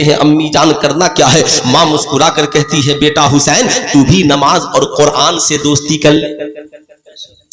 है अम्मी जान करना क्या है। माँ मुस्कुरा कर कहती है बेटा हुसैन तू भी नमाज और कुरान से दोस्ती कर ले,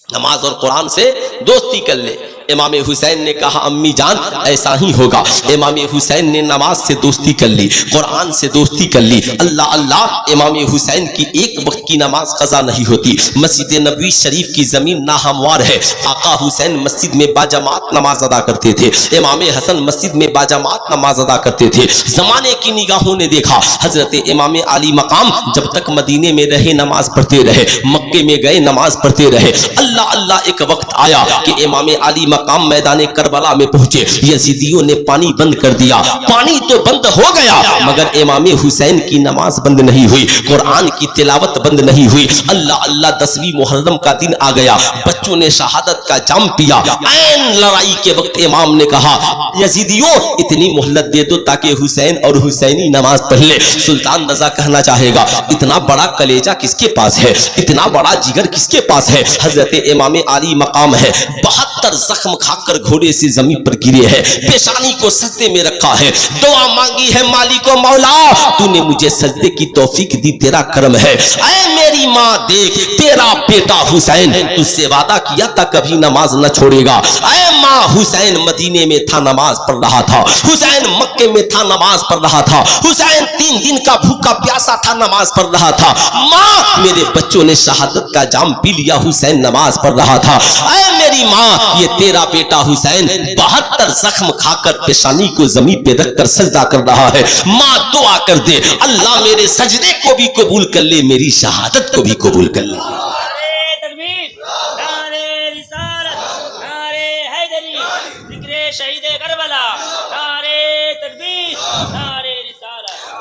नमाज और कुरान से दोस्ती कर ले। इमाम हुसैन ने कहा अम्मी जान ऐसा ही होगा। इमाम हुसैन ने नमाज से दोस्ती कर ली, कुरान से दोस्ती कर ली। अल्लाह अल्लाह, इमाम हुसैन की एक वक्त की नमाज कज़ा नहीं होती। मस्जिद नबवी शरीफ की जमीन नाहमवार है। आका हुसैन मस्जिद में बाजमात नमाज अदा करते थे, इमाम हसन मस्जिद में बाजमात नमाज अदा करते थे। जमाने की निगाहों ने देखा हजरत इमाम अली मकाम जब तक मदीने में रहे नमाज पढ़ते रहे, मक्के में गए नमाज पढ़ते रहे। अल्लाह अल्लाह, एक वक्त आया कि इमाम अली मकाम मैदान करबला में पहुंचे। यजीदियों ने पानी बंद कर दिया। पानी तो बंद हो गया मगर इमाम हुसैन की नमाज बंद नहीं हुई, कुरान की तिलावत बंद नहीं हुई। अल्लाह अल्लाह, 10वीं मुहर्रम का दिन आ गया। बच्चों ने शहादत का जाम पिया। ऐन लड़ाई के वक्त इमाम ने कहा यजीदियों इतनी मोहलत दे दो ताकि हुसैन और हुसैनी नमाज पढ़ ले। सुल्तान रजा कहना चाहेगा इतना बड़ा कलेजा किसके पास है, इतना बड़ा जिगर किसके पास है। हजरत इमाम अली मकाम है, 72 जख्म खाकर घोड़े से जमीन पर गिरे हैं, पेशानी को सजदे में रखा है, दुआ मांगी है मालिको मौला तूने मुझे सजदे की तौफीक दी, तेरा करम है। ऐ मेरी माँ देख तेरा बेटा हुसैन तुझसे वादा किया था कभी नमाज न छोड़ेगा। ऐ माँ, हुसैन मदीने में था नमाज पढ़ रहा था, हुसैन मक्के में था नमाज पढ़ रहा था, हुसैन 3 दिन का भूखा प्यासा था नमाज पढ़ रहा था। माँ, मेरे बच्चों ने शहादत का जाम पी लिया, हुसैन नमाज पढ़ रहा था। ऐ मेरी माँ, ये तेरा बेटा हुसैन 72 जख्म खाकर पेशानी को जमीन पे रखकर सजदा कर रहा है। माँ दुआ कर दे अल्लाह मेरे सजदे को भी कबूल कर ले, मेरी शहादत को भी कबूल कर ले।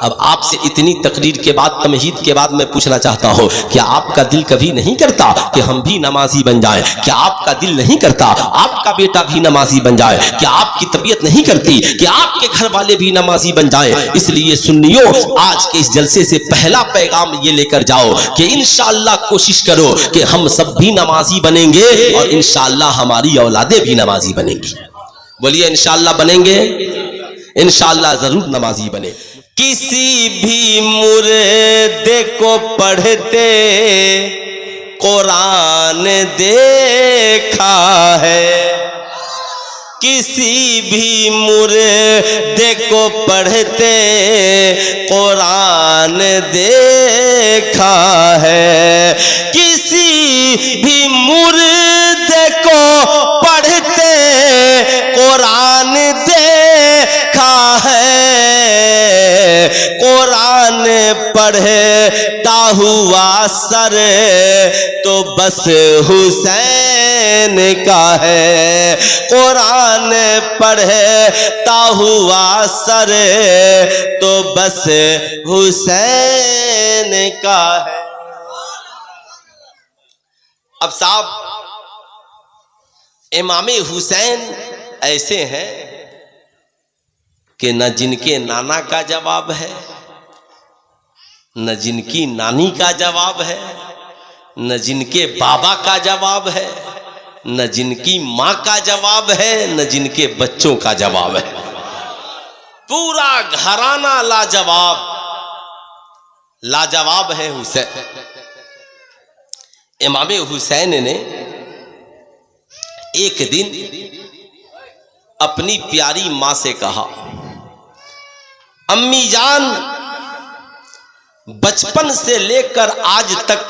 अब आपसे इतनी तकरीर के बाद, तमहीद के बाद मैं पूछना चाहता हूँ क्या आपका दिल कभी नहीं करता कि हम भी नमाजी बन जाएं? क्या आपका दिल नहीं करता आपका बेटा भी नमाजी बन जाए? क्या आपकी तबीयत नहीं करती कि आपके घर वाले भी नमाजी बन जाएं? इसलिए सुन्नियों, आज के इस जलसे से पहला पैगाम ये लेकर जाओ कि इंशाअल्लाह कोशिश करो कि हम सब भी नमाजी बनेंगे और इंशाअल्लाह हमारी औलादे भी नमाजी बनेंगी। बोलिए इंशाअल्लाह बनेंगे, इंशाअल्लाह जरूर नमाजी बने। किसी भी मुर्दे को पढ़ते कुरान देखा है, किसी भी मुर्दे को पढ़ते कुरान देखा है, किसी भी मुर्दे को पढ़ते कुरान देखा है। कुरान पढ़ता हुआ सर तो बस हुसैन का है, कुरान पढ़ता हुआ सर तो बस हुसैन का है। अब साहब, इमाम हुसैन ऐसे हैं कि न जिनके नाना का जवाब है, न जिनकी नानी का जवाब है, न जिनके बाबा का जवाब है, न जिनकी माँ का जवाब है, न जिनके बच्चों का जवाब है। पूरा घराना लाजवाब, लाजवाब है हुसैन। इमाम हुसैन ने एक दिन अपनी प्यारी माँ से कहा अम्मी जान, बचपन से लेकर आज तक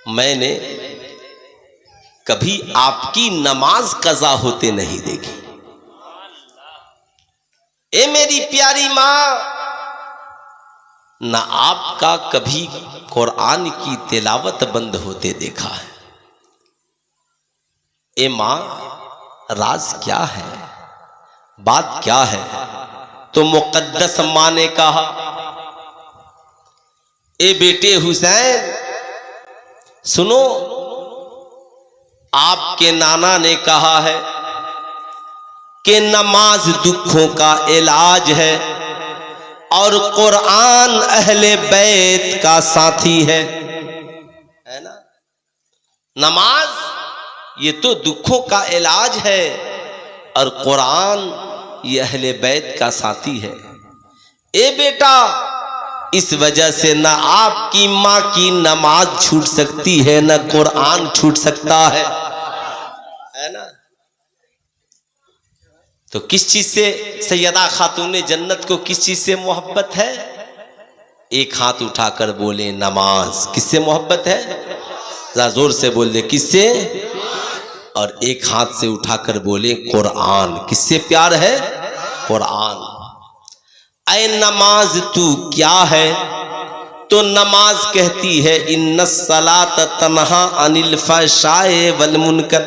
मैंने कभी आपकी नमाज कज़ा होते नहीं देखी। ए मेरी प्यारी माँ, ना आपका कभी कुरान की तिलावत बंद होते देखा है। ए माँ, राज क्या है, बात क्या है? तो मुकद्दस माँ ने कहा ए बेटे हुसैन सुनो, आपके नाना ने कहा है कि नमाज दुखों का इलाज है और कुरान अहले बैत का साथी है ना। नमाज ये तो दुखों का इलाज है और कुरान ये अहले बैत का साथी है। ए बेटा, इस वजह से न आपकी माँ की नमाज छूट सकती है, न कुरान छूट सकता है ना। तो किस चीज से सैयदा खातून जन्नत को किस चीज से मोहब्बत है? एक हाथ उठाकर बोले नमाज। किससे मोहब्बत है? जरा जोर से बोल दे, किससे? और एक हाथ से उठाकर बोले कुरान। किससे प्यार है? कुरान। ऐ नमाज तू क्या है? तो नमाज कहती है इन्नस्सलात तन्हा अनिल फहशाए वल मुनकर।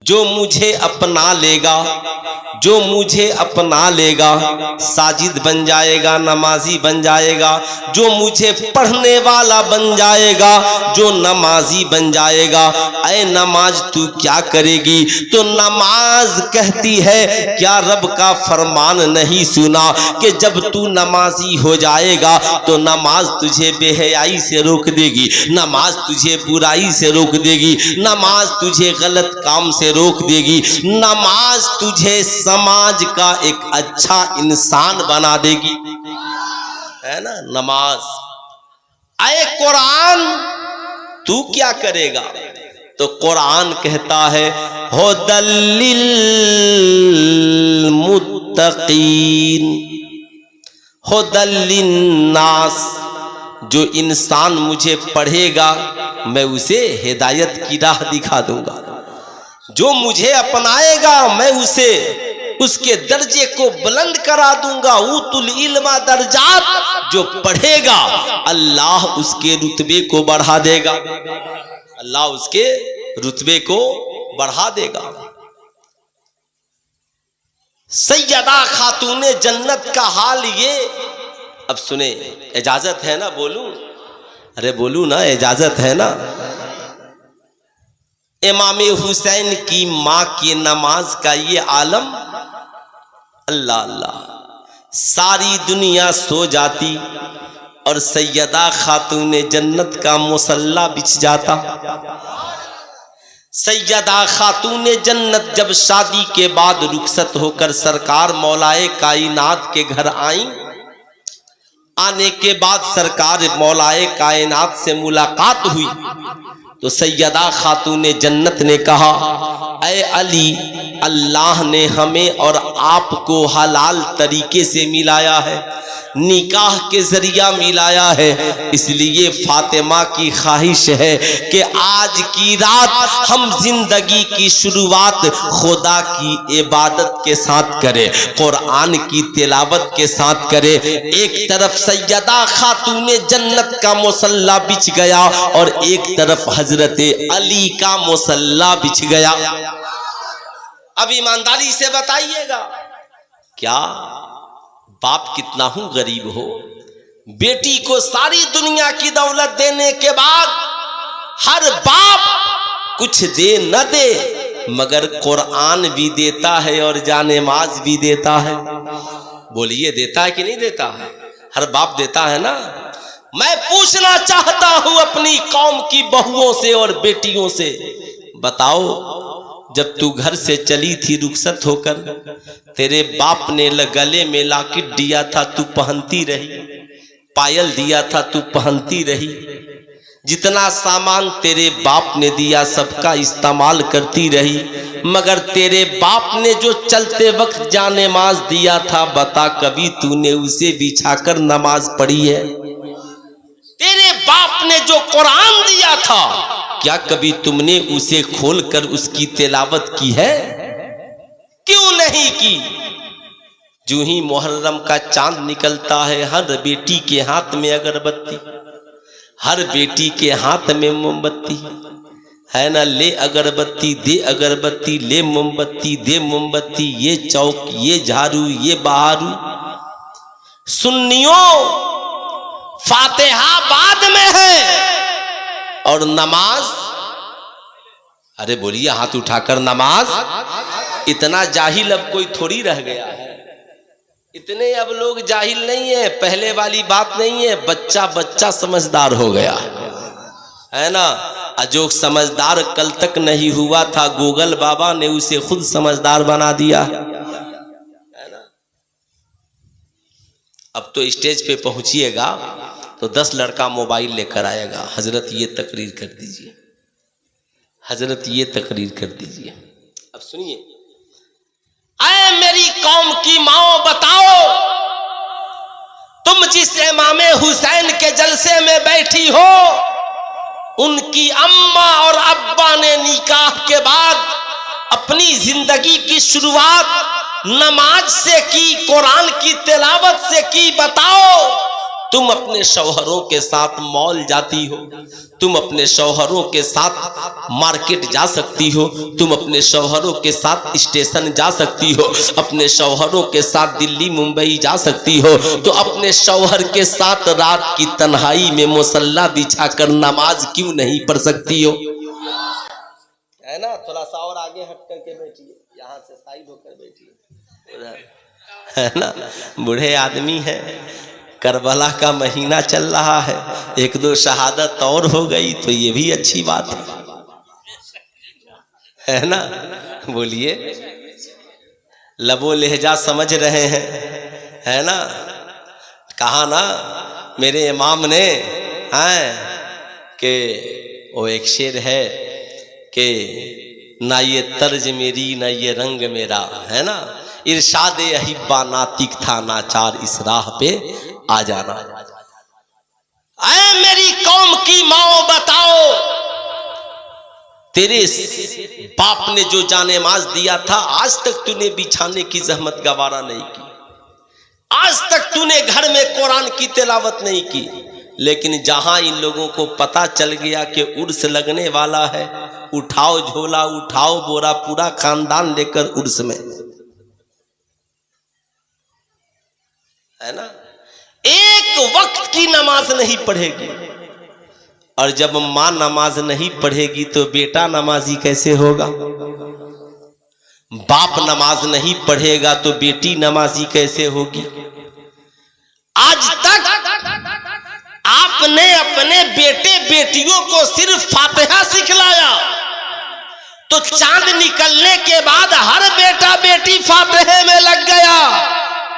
जो मुझे अपना लेगा, जो मुझे अपना लेगा, साजिद बन जाएगा, नमाजी बन जाएगा। जो मुझे पढ़ने वाला बन जाएगा, जो नमाजी बन जाएगा। ऐ नमाज तू क्या करेगी? तो नमाज कहती है क्या रब का फरमान नहीं सुना कि जब तू नमाजी हो जाएगा तो नमाज तुझे बेहयाई से रोक देगी, नमाज तुझे बुराई से रोक देगी, नमाज तुझे गलत काम से रोक देगी, नमाज तुझे समाज का एक अच्छा इंसान बना देगी, है ना नमाज। आए कुरान तू क्या करेगा? तो कुरान कहता है हुदल्लिल मुत्तकीन, हुदल्लिन नास। जो इंसान मुझे पढ़ेगा मैं उसे हिदायत की राह दिखा दूंगा। जो मुझे अपनाएगा मैं उसे उसके दर्जे को बुलंद करा दूंगा। उतुल इल्मा दर्जात। जो पढ़ेगा अल्लाह उसके रुतबे को बढ़ा देगा, अल्लाह उसके रुतबे को बढ़ा देगा। सैयदा खातूने जन्नत का हाल ये। अब सुने, इजाजत है ना बोलूं? अरे बोलूं ना, इजाजत है ना। इमाम हुसैन की माँ की नमाज का ये आलम, अल्लाह अल्लाह। सारी दुनिया सो जाती और सैयदा खातून जन्नत का मुसल्ला बिछ जाता। सैयदा खातून जन्नत जब शादी के बाद रुखसत होकर सरकार मौलाए कायनात के घर आई, आने के बाद सरकार मौलाए कायनात से मुलाकात हुई तो सैयदा खातून जन्नत ने कहा, ऐ अली, अल्लाह ने हमें और आपको हलाल तरीके से मिलाया है, निकाह के जरिया मिलाया है। इसलिए फातिमा की ख्वाहिश है कि आज की रात हम जिंदगी की शुरुआत खुदा की इबादत के साथ करें, कुरान की तिलावत के साथ करें। एक तरफ सैयदा खातून जन्नत का मुसल्ला बिछ गया और एक तरफ हजरत अली का मुसल्ला बिछ गया। अब ईमानदारी से बताइएगा, क्या बाप कितना हूं गरीब हो, बेटी को सारी दुनिया की दौलत देने के बाद हर बाप कुछ दे न दे मगर कुरान भी देता है और जानेमाज भी देता है। बोलिए देता है कि नहीं देता है? हर बाप देता है ना। मैं पूछना चाहता हूं अपनी कौम की बहुओं से और बेटियों से, बताओ जब तू घर से चली थी रुखसत होकर, तेरे बाप ने गले में लॉकेट दिया था तू पहनती रही, पायल दिया था तू पहनती रही, जितना सामान तेरे बाप ने दिया सबका इस्तेमाल करती रही, मगर तेरे बाप ने जो चलते वक्त जानेमाज दिया था, बता कभी तूने उसे बिछाकर नमाज पढ़ी है? तेरे बाप ने जो कुरान दिया था, क्या कभी तुमने उसे खोलकर उसकी तिलावत की है? क्यों नहीं की? जो ही मुहर्रम का चांद निकलता है, हर बेटी के हाथ में अगरबत्ती, हर बेटी के हाथ में मोमबत्ती, है ना। ले अगरबत्ती दे अगरबत्ती, ले मोमबत्ती दे मोमबत्ती, ये चौक ये झाड़ू ये बहारू। सुन्नियों फातिहा बाद में है और नमाज, अरे बोलिए हाथ उठाकर नमाज। इतना जाहिल अब कोई थोड़ी रह गया है, इतने अब लोग जाहिल नहीं है, पहले वाली बात नहीं है। बच्चा बच्चा समझदार हो गया है ना। जो समझदार कल तक नहीं हुआ था, गूगल बाबा ने उसे खुद समझदार बना दिया अब तो स्टेज पे पहुंचिएगा तो 10 लड़का मोबाइल लेकर आएगा, हजरत ये तकरीर कर दीजिए, हजरत ये तकरीर कर दीजिए। अब सुनिए, ऐ मेरी कौम की माओ बताओ, तुम जिस इमाम हुसैन के जलसे में बैठी हो, उनकी अम्मा और अब्बा ने निकाह के बाद अपनी जिंदगी की शुरुआत नमाज से की, कुरान की तिलावत से की। बताओ, तुम अपने शौहरों के साथ मॉल जाती हो, तुम अपने शौहरों के साथ मार्केट जा सकती हो, तुम अपने शौहरों के साथ स्टेशन जा सकती हो, अपने शौहरों के साथ दिल्ली मुंबई जा सकती हो, तो अपने शौहर के साथ रात की तन्हाई में मुसल्ला बिछाकर नमाज क्यों नहीं पढ़ सकती हो? है ना? थोड़ा सा और आगे हट करके बैठिए, यहाँ से साइड होकर बैठिए, है ना? बूढ़े आदमी हैं, करबला का महीना चल रहा है, 1-2 शहादत और हो गई तो ये भी अच्छी बात है ना? बोलिए, लबो लहजा समझ रहे हैं, है ना? कहा ना मेरे इमाम ने, हैं कि वो एक शेर है कि ना ये तर्ज मेरी ना ये रंग मेरा, है ना? इरशाद अहिब्बा नातिक था नाचार, इस राह पे आ जाना। ऐ मेरी कौम की माओ बताओ, तेरे बाप ने जो जानेमाज दिया था, आज तक तूने बिछाने की जहमत गवारा नहीं की, आज तक तूने घर में कुरान की तिलावत नहीं की। लेकिन जहां इन लोगों को पता चल गया कि उर्स लगने वाला है, उठाओ झोला उठाओ बोरा, पूरा खानदान लेकर उर्स में, है ना? एक वक्त की नमाज नहीं पढ़ेगी, और जब मां नमाज नहीं पढ़ेगी तो बेटा नमाजी कैसे होगा? बाप नमाज नहीं पढ़ेगा तो बेटी नमाजी कैसे होगी? आज तक आपने अपने बेटे बेटियों को सिर्फ फातिहा सिखलाया, तो चांद निकलने के बाद हर बेटा बेटी फातिहे में लग गया।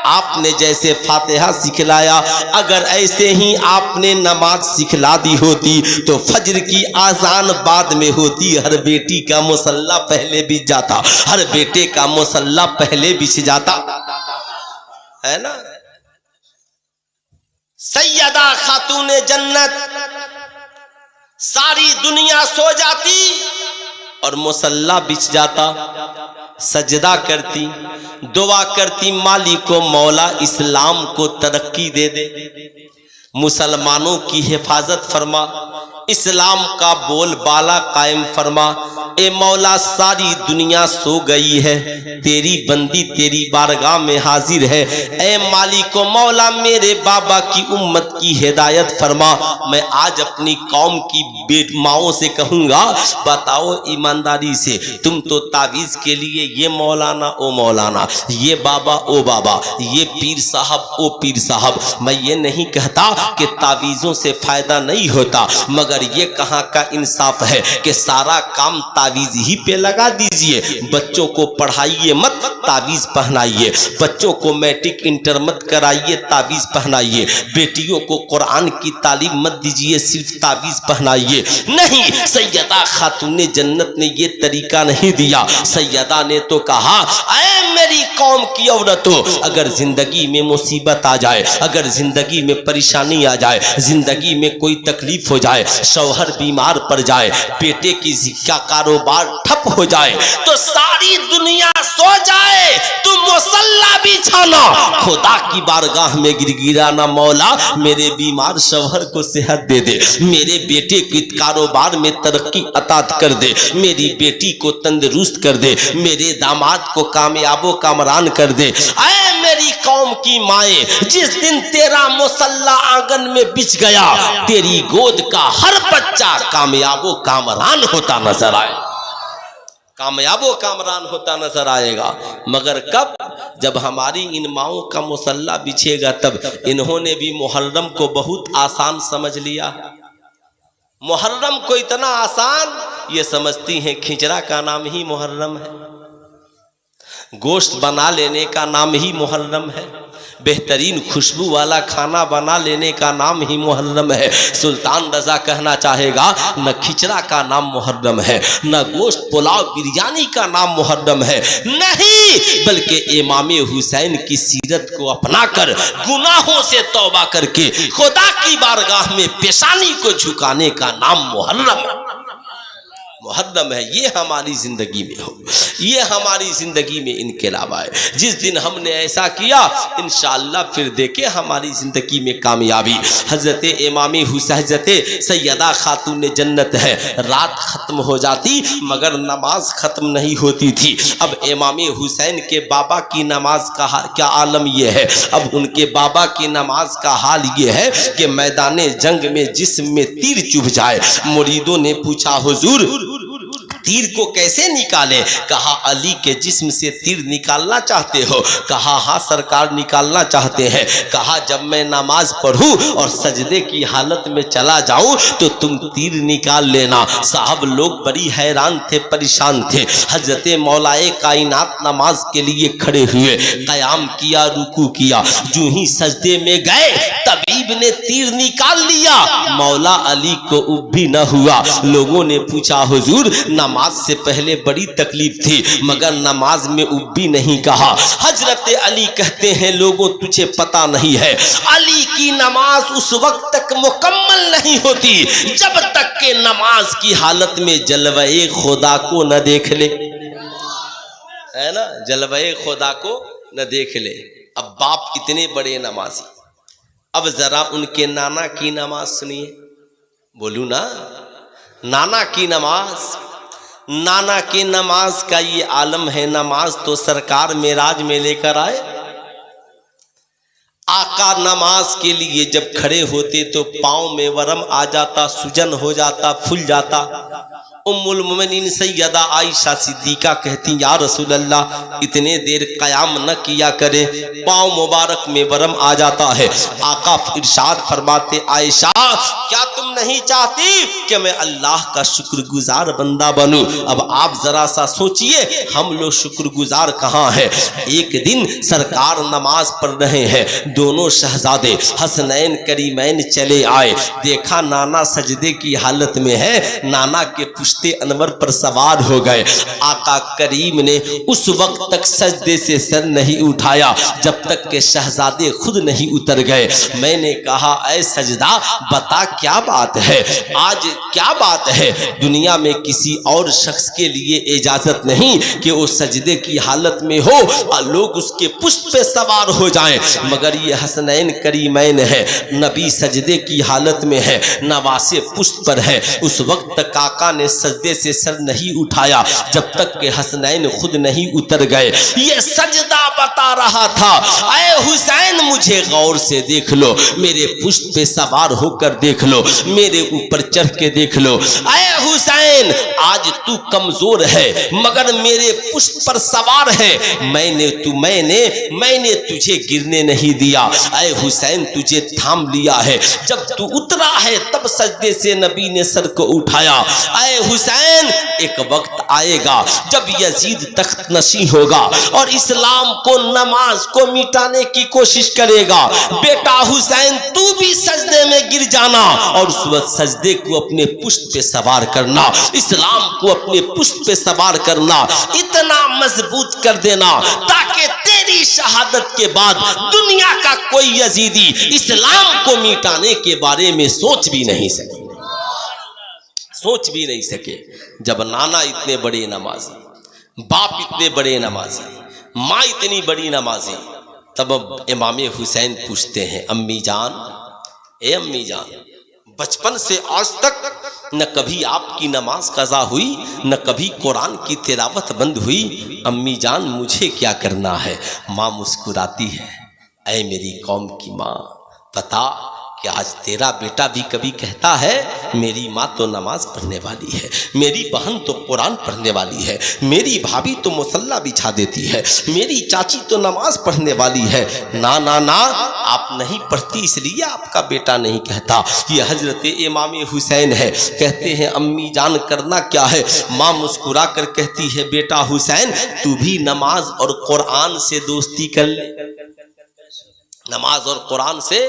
आपने जैसे फातिहा सिखलाया, अगर ऐसे ही आपने नमाज सिखला दी होती तो फज्र की आजान बाद में होती, हर बेटी का मुसल्ला पहले बिछ जाता, हर बेटे का मुसल्ला पहले बिछ जाता, है ना? सैयदा खातूने जन्नत, सारी दुनिया सो जाती और मुसल्ला बिछ जाता, सजदा करती, दुआ करती, मालिक को मौला इस्लाम को तरक्की दे दे, मुसलमानों की हिफाजत फरमा, इस्लाम का बोलबाला कायम फरमा। ए मौला, सारी दुनिया सो गई है, तेरी बंदी तेरी बारगाह में हाजिर है। ए मालिक मौला, मेरे बाबा की उम्मत की हिदायत फरमा। मैं आज अपनी कौम की माओं से कहूँगा, बताओ ईमानदारी से, तुम तो तावीज़ के लिए ये मौलाना ओ मौलाना, ये बाबा ओ बाबा, ये पीर साहब ओ पीर साहब। मैं ये नहीं कहता कि तावीज़ों से फ़ायदा नहीं होता, मगर ये कहाँ का इंसाफ है कि सारा काम तावीज़ ही पे लगा दीजिए। बच्चों को पढ़ाइए मत, तावीज़ पहनाइए। बच्चों को मैट्रिक इंटर मत कराइए, तावीज़ पहनाइए। बेटियों को कुरान की तालीम मत दीजिए, सिर्फ तावीज़ पहनाइए। नहीं, सैयदा खातूने जन्नत ने ये तरीका नहीं दिया। सैयदा ने तो कहा, ऐ मेरी कौम की औरतों, अगर जिंदगी में मुसीबत आ जाए, अगर जिंदगी में परेशानी आ जाए, जिंदगी में कोई तकलीफ हो जाए, शौहर बीमार पड़ जाए, बेटे की का कारोबार ठप हो जाए, तो सारी दुनिया सो जाए, तुम मुसल्ला बिछाना, खुदा की बारगाह में गिरगिराना, मौला मेरे बीमार शौहर को सेहत दे दे, मेरे बेटे के कारोबार में तरक्की अता कर दे, मेरी बेटी को तंदुरुस्त कर दे, मेरे दामाद को कामयाबो कामरान कर दे। ऐ मेरी कौम की माए, जिस दिन तेरा मुसल्ला आंगन में बिछ गया, तेरी गोद का हर बच्चा कामयाबो कामरान होता नजर आए, कामयाबो कामरान होता नजर आएगा। मगर कब? जब हमारी इन माओं का मुसल्ला बिछेगा, तब। इन्होंने भी मुहर्रम को बहुत आसान समझ लिया। मुहर्रम को इतना आसान, ये समझती हैं खिचड़ा का नाम ही मुहर्रम है, गोश्त बना लेने का नाम ही मुहर्रम है, बेहतरीन खुशबू वाला खाना बना लेने का नाम ही मुहर्रम है। सुल्तान रजा कहना चाहेगा न खिचड़ा का नाम मुहर्रम है, न गोश्त पुलाव बिरयानी का नाम मुहर्रम है, नहीं, बल्कि इमाम हुसैन की सीरत को अपनाकर गुनाहों से तौबा करके खुदा की बारगाह में पेशानी को झुकाने का नाम मुहर्रम है। ये हमारी जिंदगी में हो, ये हमारी जिंदगी में इनकलाब आए। जिस दिन हमने ऐसा किया इंशाअल्लाह फिर देखे हमारी जिंदगी में कामयाबी। हजरत इमाम हुसैन हजरत सैयदा खातून जन्नत है, रात खत्म हो जाती मगर नमाज खत्म नहीं होती थी। अब इमाम हुसैन के बाबा की नमाज का क्या आलम यह है, अब उनके बाबा की नमाज का हाल ये है कि मैदान जंग में जिस्म में तीर चुभ जाए, मुरीदों ने पूछा हुजूर तीर को कैसे निकाले? कहा अली के जिस्म से तीर निकालना चाहते हो? कहा हाँ सरकार निकालना चाहते हैं। कहा जब मैं नमाज पढ़ूं और सजदे की हालत में चला जाऊं तो तुम तीर निकाल लेना। साहब लोग बड़ी हैरान थे, परेशान थे। हजरत मौलाए कायनात नमाज के लिए खड़े हुए, कयाम किया, रुकू किया, जो ही सजदे में गए तबीब ने तीर निकाल लिया। मौला अली को उब भी न हुआ। लोगों ने पूछा हुजूर नमाज से पहले बड़ी तकलीफ थी मगर नमाज में उब भी नहीं कहा। हजरत अली कहते हैं लोगों तुझे पता नहीं है, अली की नमाज उस वक्त तक मुकम्मल नहीं होती जब तक के नमाज की हालत में जलवे खुदा को न देख ले, है ना, जलवे खुदा को न देख ले। अब बाप इतने बड़े नमाजी, अब जरा उनके नाना की नमाज सुनिए। बोलू ना, नाना की नमाज, नाना की नमाज का ये आलम है। नमाज तो सरकार मेराज में लेकर आए। आका नमाज के लिए जब खड़े होते तो पांव में वरम आ जाता, सुजन हो जाता, फूल जाता। उम्मुल मोमिनीन सैयदा आयशा सिद्दीका कहती या रसूल अल्लाह इतने देर कयाम न किया करे, पाँव मुबारक में वरम आ जाता है। आका इरशाद फरमाते आयशा क्या तुम नहीं चाहती कि मैं अल्लाह का शुक्रगुजार बंदा बनूं? अब आप जरा सा सोचिए हम लोग शुक्रगुजार कहाँ है। एक दिन सरकार नमाज पढ़ रहे हैं, दोनों शहजादे हसनैन करीमैन चले आए, देखा नाना सजदे की हालत में है, नाना के अनवर पर सवार हो गए। आका करीम ने उस वक्त तक सजदे से सर नहीं उठाया जब तक के शहजादे खुद नहीं उतर गए। मैंने कहा ऐ सजदा बता क्या बात है, आज क्या बात है? दुनिया में किसी और शख्स के लिए इजाजत नहीं कि वो सजदे की हालत में हो और लोग उसके पुष्प पे सवार हो जाएं, मगर ये हसनैन करीमैन है, नबी सजदे की हालत में है, नवासे पुष्प पर है। उस वक्त तक आका ने सजदे से सर नहीं उठाया जब तक के हसनैन खुद नहीं उतर गए। ये सजदा बता रहा था ऐ हुसैन मुझे गौर से देख लो, मेरे पुष्प पे सवार होकर देख लो, मेरे ऊपर चढ़ के देख लो। ऐ हुसैन आज तू कमजोर है मगर मेरे पुष्प पर सवार है, मैंने तुझे गिरने नहीं दिया। ऐ हुसैन तुझे थाम लिया है, जब तू उतरा है तब सजदे से नबी ने सर को उठाया। ऐ हुसैन एक वक्त आएगा जब यजीद तख्त नशी होगा और इस्लाम को नमाज को मिटाने की कोशिश करेगा। बेटा हुसैन तू भी सजदे में गिर जाना और उस वक्त सजदे को अपने पुष्प पे सवार करना, इस्लाम को अपने पुष्प पे सवार करना, इतना मजबूत कर देना ताकि तेरी शहादत के बाद दुनिया का कोई यजीदी इस्लाम को मिटाने के बारे में सोच भी नहीं सके, सोच भी नहीं सके। जब नाना इतने बड़े नमाजी, बाप इतने बड़े नमाजी, माँ इतनी बड़ी नमाजी, तब इमाम हुसैन पूछते हैं अम्मी जान, ए अम्मी जान बचपन से आज तक न कभी आपकी नमाज कज़ा हुई न कभी कुरान की तिलावत बंद हुई, अम्मी जान मुझे क्या करना है? माँ मुस्कुराती है, ऐ मेरी कौम की माँ बता कि आज तेरा बेटा भी कभी कहता है मेरी माँ तो नमाज पढ़ने वाली है, मेरी बहन तो कुरान पढ़ने वाली है, मेरी भाभी तो मुसल्ला बिछा देती है, मेरी चाची तो नमाज पढ़ने वाली है। ना ना ना, आप नहीं पढ़ती इसलिए आपका बेटा नहीं कहता। ये हजरत इमाम हुसैन है, कहते हैं अम्मी जान करना क्या है? माँ मुस्कुरा कर कहती है बेटा हुसैन तू भी नमाज और कुरान से दोस्ती कर ले। नमाज और कुरान से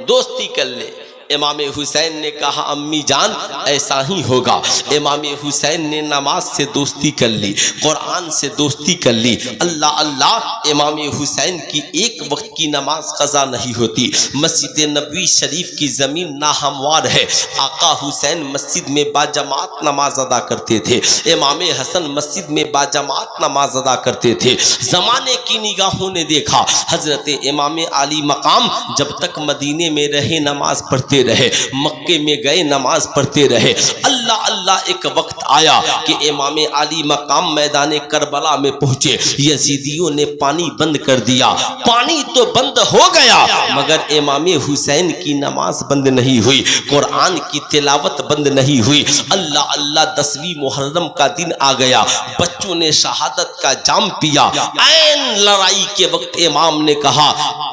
दोस्ती कर ले। इमाम हुसैन ने कहा अम्मी जान ऐसा ही होगा। इमाम हुसैन ने नमाज से दोस्ती कर ली, कुरान से दोस्ती कर ली। अल्लाह अल्लाह, इमाम हुसैन की एक वक्त की नमाज कज़ा नहीं होती। मस्जिद नबवी शरीफ की ज़मीन नाहमवार है। आका हुसैन मस्जिद में बाजमात नमाज अदा करते थे। इमाम हसन मस्जिद में बाजमात नमाज अदा करते थे। ज़माने की निगाहों ने देखा हज़रत इमाम अली मकाम जब तक मदीने में रहे नमाज पढ़ते रहे, मक्के में गए नमाज पढ़ते रहे। अल्लाह अल्लाह, एक वक्त आया कि इमाम अली मकाम मैदान करबला में पहुंचे। यजीदियों ने पानी बंद कर दिया। पानी तो बंद हो गया मगर इमाम हुसैन की नमाज बंद नहीं हुई, कुरान की तिलावत बंद नहीं हुई। अल्लाह अल्लाह, 10वीं मुहर्रम का दिन आ गया। बच्चों ने शहादत का जाम पिया। ऐन लड़ाई के वक्त इमाम ने कहा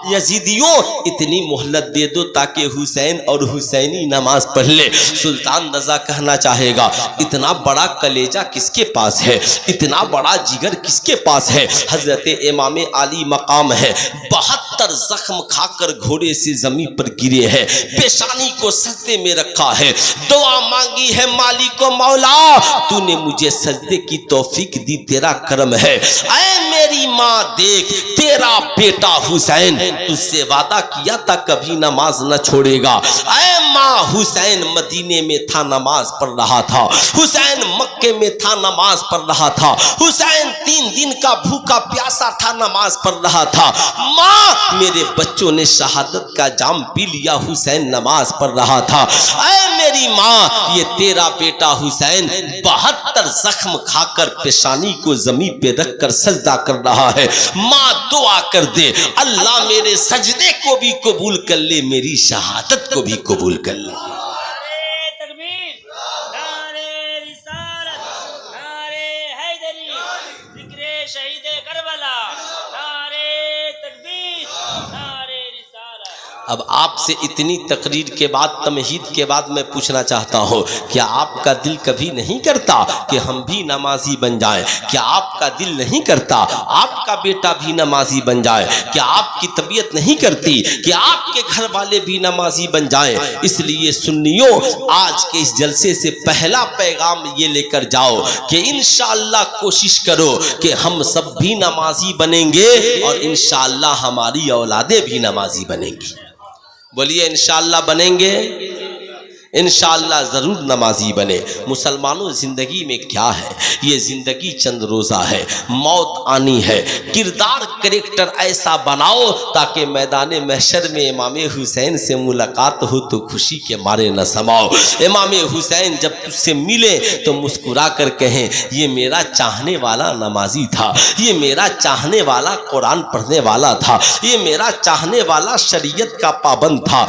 यजीदियों इतनी मोहलत दे दो ताकि हुसैन और हुसैनी नमाज पढ़ ले। सुल्तान रजा कहना चाहेगा इतना बड़ा कलेजा किसके पास है, इतना बड़ा जिगर किसके पास है। हजरत इमाम अली मकाम है, 72 जख्म खाकर घोड़े से जमीन पर गिरे हैं, पेशानी को सजदे में रखा है, दुआ मांगी है मालिक को मौला तूने मुझे सजदे की तौफीक दी, तेरा करम है। ऐ मेरी माँ देख तेरा बेटा हुसैन तुझसे वादा किया था कभी नमाज न छोड़ेगा। ऐ माँ, हुसैन मदीने में था नमाज पढ़ रहा था, हुसैन मक्के में था नमाज पढ़ रहा था, हुसैन 3 दिन का भूखा प्यासा था नमाज पढ़ रहा था। माँ, मेरे बच्चों ने शहादत का जाम पी लिया, हुसैन नमाज पढ़ रहा था। ऐ मेरी माँ, ये तेरा बेटा हुसैन 72 जख्म खाकर पेशानी को जमीन पे रखकर सजदा कर रहा है। माँ दुआ कर दे अल्लाह मेरे सजदे को भी कबूल कर ले, मेरी शहादत को भी कबूल कर ले। नारे तकबीर, नारे रिसालत, नारे हैदरी, जिक्रे शहीदे करबला, नारे तकबीर, नारे रिसालत। अब आपसे इतनी तकरीर के बाद, तमहीद के बाद मैं पूछना चाहता हूँ, क्या आपका दिल कभी नहीं करता कि हम भी नमाजी बन जाएं? क्या आपका दिल नहीं करता आपका बेटा भी नमाजी बन जाए? क्या आपकी तबीयत नहीं करती कि आपके घर वाले भी नमाजी बन जाएं? इसलिए सुन्नियों, आज के इस जलसे से पहला पैगाम ये लेकर जाओ कि इंशाअल्लाह कोशिश करो कि हम सब भी नमाजी बनेंगे और इंशाअल्लाह हमारी औलादें भी नमाजी बनेंगी। बोलिए इंशाअल्लाह बनेंगे, इंशाअल्लाह ज़रूर नमाजी बने। मुसलमानों, ज़िंदगी में क्या है? ये ज़िंदगी चंद रोज़ा है, मौत आनी है। किरदार करेक्टर ऐसा बनाओ ताकि मैदान महशर में इमाम हुसैन से मुलाकात हो तो खुशी के मारे न समाओ। इमाम हुसैन जब तुझसे मिले तो मुस्कुरा कर कहें ये मेरा चाहने वाला नमाजी था, ये मेरा चाहने वाला कुरान पढ़ने वाला था, ये मेरा चाहने वाला शरीयत का पाबंद था।